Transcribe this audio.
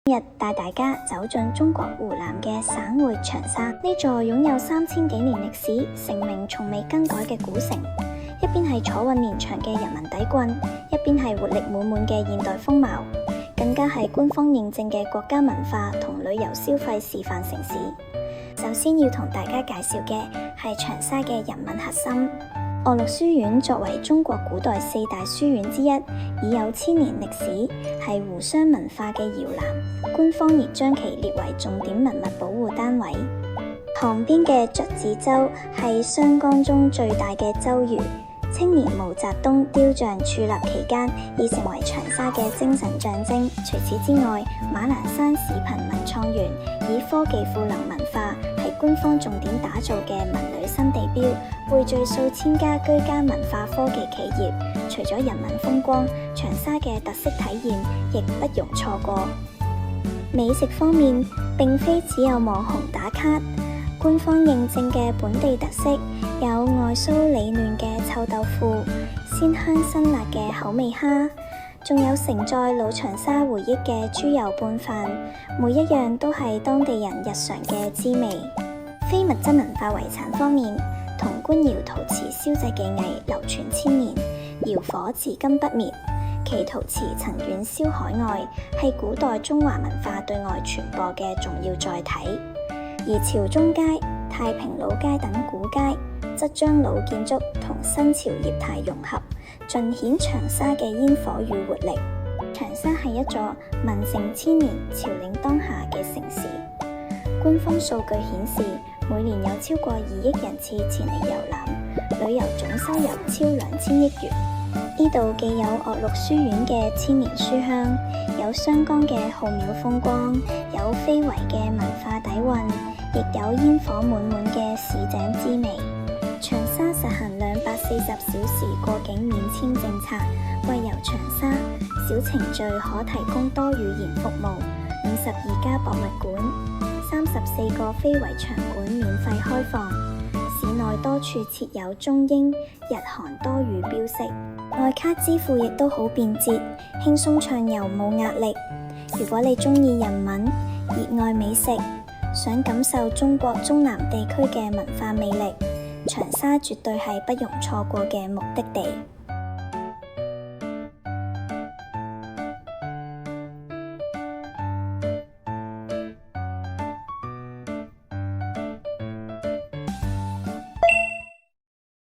今日帶大家走進中國湖南嘅省會長沙，呢座擁有3000幾年歷史、盛名從未更改嘅古城，一邊係坐穩連場嘅人民底蘊，一邊係活力滿滿嘅現代風貌，更加係官方認證嘅國家文化同旅遊消費示範城市。首先要同大家介紹嘅係長沙嘅人文核心。岳麓書院作為中國古代4大書院之一，已有1000年歷史，係湖湘文化嘅搖籃，官方亦將其列為重點文物保護單位。旁邊嘅祝子洲係湘江中最大嘅洲魚，青年毛澤東雕像矗立其間，已成為長沙嘅精神象徵。除此之外，馬欄山市貧文創園以科技賦能文化，係官方重點打造嘅文旅新地標，匯聚數千家居家文化科技企業。除咗人文風光，長沙嘅特色體驗亦不容錯過。美食方面，並非只有網紅打卡，官方認證嘅本地特色有外酥裡嫩嘅臭豆腐、鮮香辛辣嘅口味蝦，仲有承載老長沙回憶嘅豬油拌飯，每一樣都係當地人日常嘅滋味。非物質文化遺產方面，銅官窯陶瓷燒製技藝流傳1000年，窯火至今不滅，其陶瓷曾遠銷海外，係古代中華文化對外傳播嘅重要載體。而朝中街、太平老街等古街，則將老建築同新潮業態融合，盡顯長沙嘅煙火與活力。長沙係一座文承千年、朝令當下嘅城市。官方數據顯示，每年有超過2億人次前嚟遊覽，旅遊總收入超2000億元。呢度既有岳麓書院嘅1000年書香，有湘江嘅浩渺風光，有非遺嘅文化底蘊，亦有煙火滿滿嘅市井滋味。長沙實行240小時過境免簽政策，為遊長沙，小程序可提供多語言服務，52家博物館，34個非遺場館免費開放，市內多處設有中英、日韓多語標識，外卡支付亦都好便捷，輕鬆暢遊冇壓力。如果你鍾意人文、熱愛美食，想感受中國中南地區嘅文化魅力，長沙絕對係不容錯過嘅目的地。